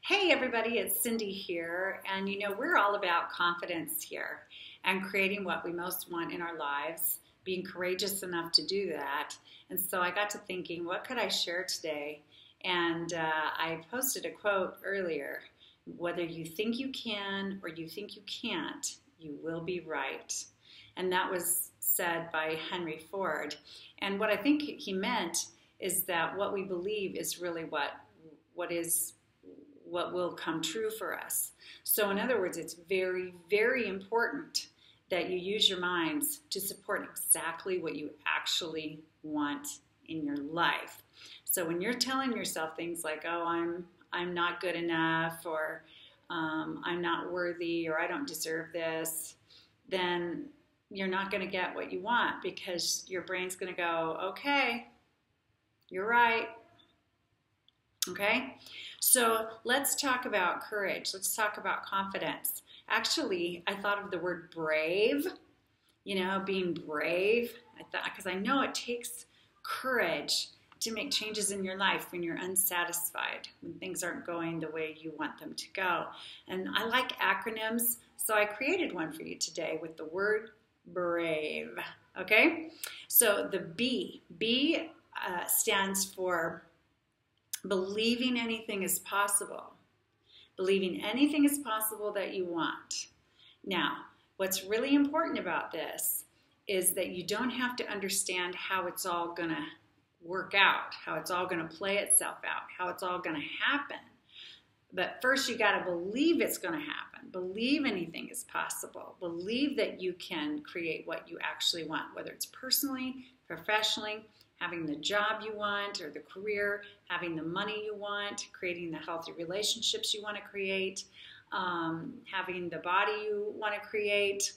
Hey everybody, it's Cindy here, and we're all about confidence here and creating what we most want in our lives, being courageous enough to do that. And so I got to thinking, what could I share today? And I posted a quote earlier: whether you think you can or you think you can't, you will be right. And that was said by Henry Ford. And what I think he meant is that what we believe is really what will come true for us. So in other words, it's very, very important that you use your minds to support exactly what you actually want in your life. So when you're telling yourself things like, oh, I'm not good enough, or I'm not worthy, or I don't deserve this, then you're not going to get what you want, because your brain's going to go, okay, you're right. Okay, so let's talk about courage. Let's talk about confidence. Actually, I thought of the word brave, being brave. I thought, because I know it takes courage to make changes in your life when you're unsatisfied, when things aren't going the way you want them to go. And I like acronyms, so I created one for you today with the word BRAVE. Okay, so the B stands for believing anything is possible. Believing anything is possible that you want. Now, what's really important about this is that you don't have to understand how it's all going to work out, how it's all going to play itself out, how it's all going to happen. But first, you got to believe it's going to happen. Believe anything is possible. Believe that you can create what you actually want, whether it's personally, professionally, having the job you want or the career, having the money you want, creating the healthy relationships you want to create, having the body you want to create,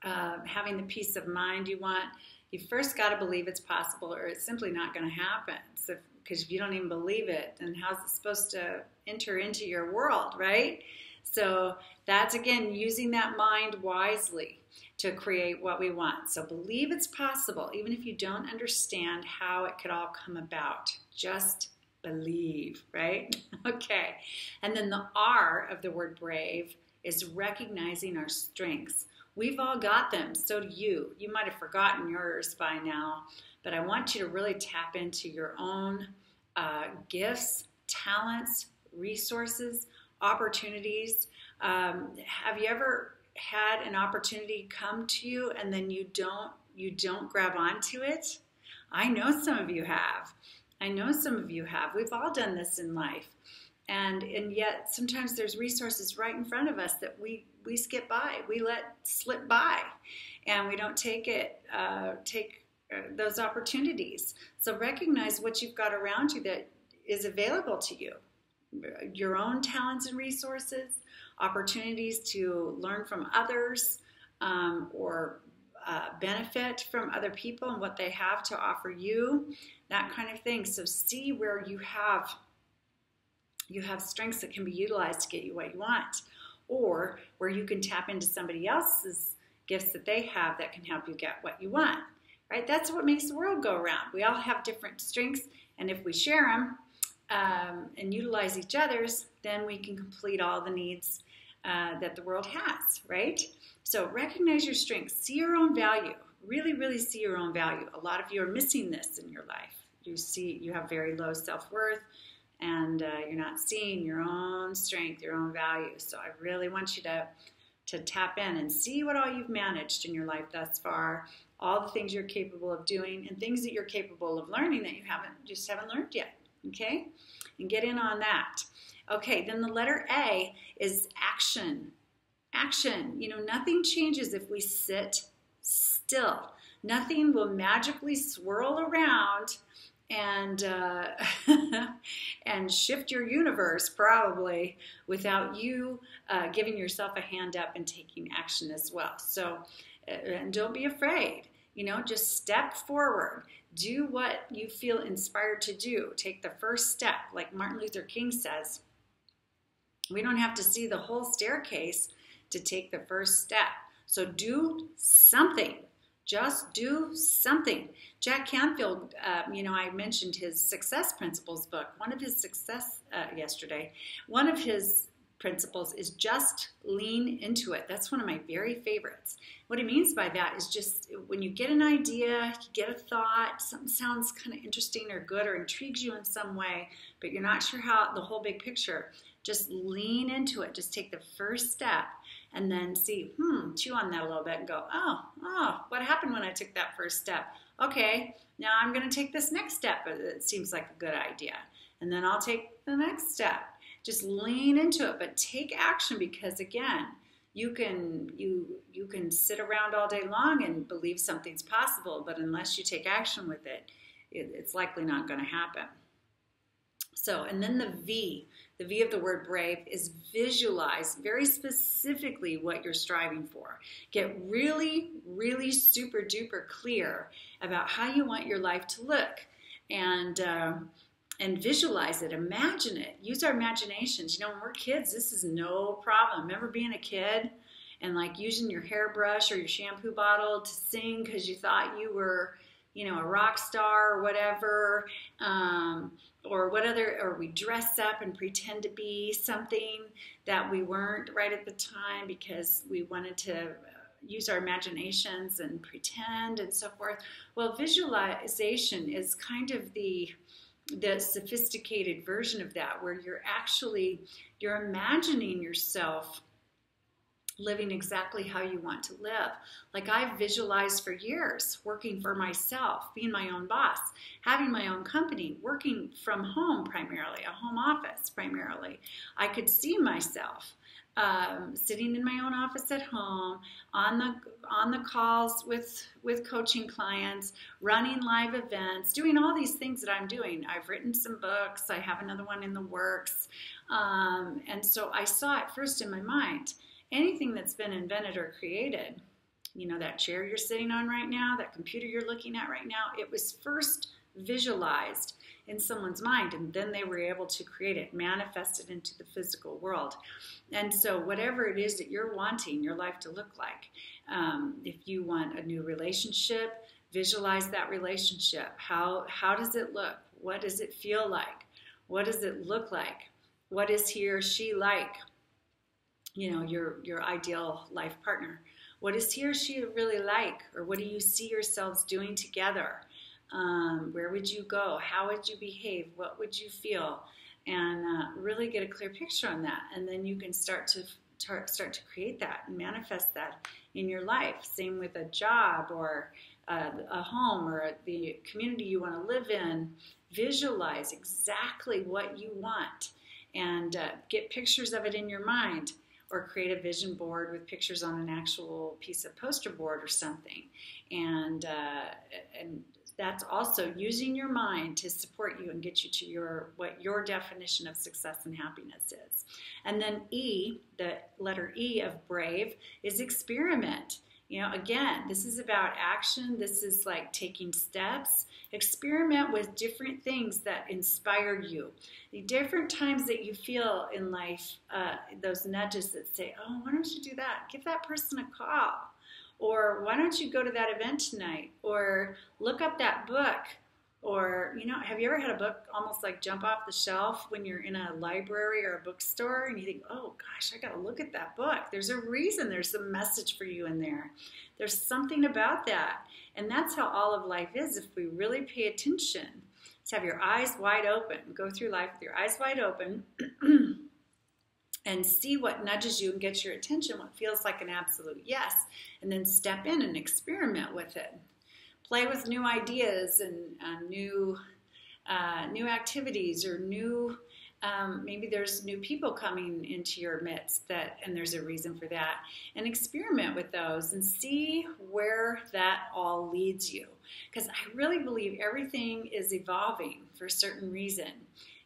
having the peace of mind you want. You first got to believe it's possible, or it's simply not going to happen. So, because if you don't even believe it, then how's it supposed to enter into your world, right? So that's, again, using that mind wisely to create what we want. So believe it's possible, even if you don't understand how it could all come about. Just believe, right? Okay. And then the R of the word brave is recognizing our strengths. We've all got them. So do you. You might have forgotten yours by now, but I want you to really tap into your own gifts, talents, resources, opportunities. Have you ever had an opportunity come to you and then you don't grab onto it? I know some of you have. We've all done this in life. And yet sometimes there's resources right in front of us that we skip by. We let slip by, and we don't take those opportunities. So recognize what you've got around you that is available to you. Your own talents and resources, opportunities to learn from others, or benefit from other people and what they have to offer you, that kind of thing. So see where you have strengths that can be utilized to get you what you want, or where you can tap into somebody else's gifts that they have that can help you get what you want, right? That's what makes the world go around. We all have different strengths, and if we share them and utilize each other's, then we can complete all the needs that the world has, right? So recognize your strengths. See your own value. Really, really see your own value. A lot of you are missing this in your life. You have very low self-worth, and you're not seeing your own strength, your own value. So I really want you to tap in and see what all you've managed in your life thus far, all the things you're capable of doing, and things that you're capable of learning that you just haven't learned yet, okay? And get in on that. Okay, then the letter A is action. Action. Nothing changes if we sit still. Nothing will magically swirl around and and shift your universe, probably, without you giving yourself a hand up and taking action as well. So, and don't be afraid. Just step forward. Do what you feel inspired to do. Take the first step. Like Martin Luther King says, we don't have to see the whole staircase to take the first step. So do something. Just do something. Jack Canfield, I mentioned his Success Principles book. One of his one of his principles is just lean into it. That's one of my very favorites. What he means by that is just when you get an idea, you get a thought, something sounds kind of interesting or good or intrigues you in some way, but you're not sure how the whole big picture, just lean into it. Just take the first step and then see, chew on that a little bit and go, oh, what happened when I took that first step? Okay, now I'm going to take this next step. It seems like a good idea. And then I'll take the next step. Just lean into it, but take action, because again, you can sit around all day long and believe something's possible, but unless you take action with it, it's likely not going to happen. So, and then the V of the word brave is visualize very specifically what you're striving for. Get really, really super duper clear about how you want your life to look, and visualize it, imagine it, use our imaginations. When we're kids, this is no problem. Remember being a kid and like using your hairbrush or your shampoo bottle to sing because you thought you were, a rock star or whatever, or we dress up and pretend to be something that we weren't right at the time because we wanted to use our imaginations and pretend and so forth. Well, visualization is kind of the sophisticated version of that, where you're imagining yourself living exactly how you want to live. Like I've visualized for years working for myself, being my own boss, having my own company, working from home primarily, a home office primarily. I could see myself sitting in my own office at home, on the calls with coaching clients, running live events, doing all these things that I'm doing. I've written some books. I have another one in the works. And so I saw it first in my mind. Anything that's been invented or created, that chair you're sitting on right now, that computer you're looking at right now, it was first visualized in someone's mind, and then they were able to create it, manifest it into the physical world. And so whatever it is that you're wanting your life to look like, if you want a new relationship, visualize that relationship. How does it look? What does it feel like? What does it look like? What is he or she like? Your ideal life partner. What is he or she really like? Or what do you see yourselves doing together? Where would you go? How would you behave? What would you feel? And really get a clear picture on that. And then you can start to create that and manifest that in your life. Same with a job or a home or the community you want to live in. Visualize exactly what you want and get pictures of it in your mind, or create a vision board with pictures on an actual piece of poster board or something. And that's also using your mind to support you and get you to what your definition of success and happiness is. And then E, the letter E of brave, is experiment. Again, this is about action. This is like taking steps. Experiment with different things that inspire you. The different times that you feel in life, those nudges that say, oh, why don't you do that? Give that person a call. Or why don't you go to that event tonight? Or look up that book. Or, have you ever had a book almost like jump off the shelf when you're in a library or a bookstore and you think, oh gosh, I got to look at that book. There's a reason, there's a message for you in there. There's something about that. And that's how all of life is if we really pay attention. Just have your eyes wide open. Go through life with your eyes wide open and see what nudges you and gets your attention, what feels like an absolute yes, and then step in and experiment with it. Play with new ideas and new activities, or maybe there's new people coming into your midst and there's a reason for that. And experiment with those and see where that all leads you. Because I really believe everything is evolving for a certain reason,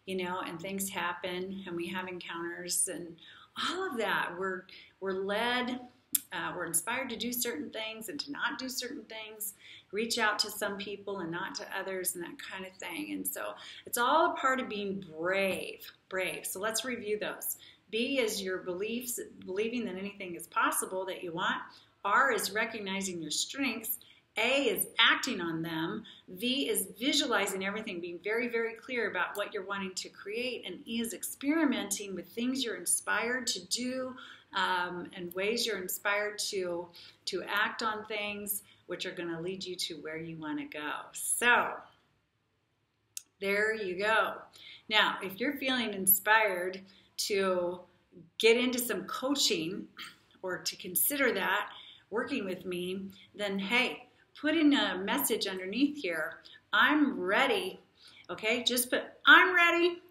and things happen and we have encounters and all of that. We're led. We're inspired to do certain things and to not do certain things, reach out to some people and not to others, and that kind of thing. And so it's all a part of being brave. So let's review those. B is your beliefs, believing that anything is possible that you want. R is recognizing your strengths. A is acting on them. V is visualizing everything, being very, very clear about what you're wanting to create. And E is experimenting with things you're inspired to do and ways you're inspired to act on things which are going to lead you to where you want to go. So there you go. Now, if you're feeling inspired to get into some coaching or to consider that, working with me, then hey, put in a message underneath here. I'm ready. Okay, just put I'm ready,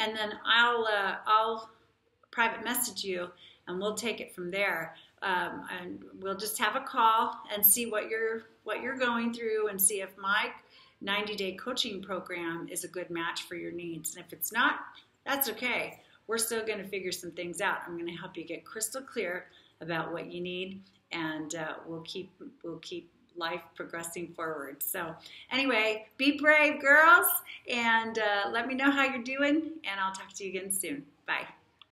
and then I'll private message you, and we'll take it from there. And we'll just have a call and see what you're going through, and see if my 90-day coaching program is a good match for your needs. And if it's not, that's okay. We're still going to figure some things out. I'm going to help you get crystal clear about what you need, and we'll keep life progressing forward. So anyway, be brave, girls, and let me know how you're doing, and I'll talk to you again soon. Bye.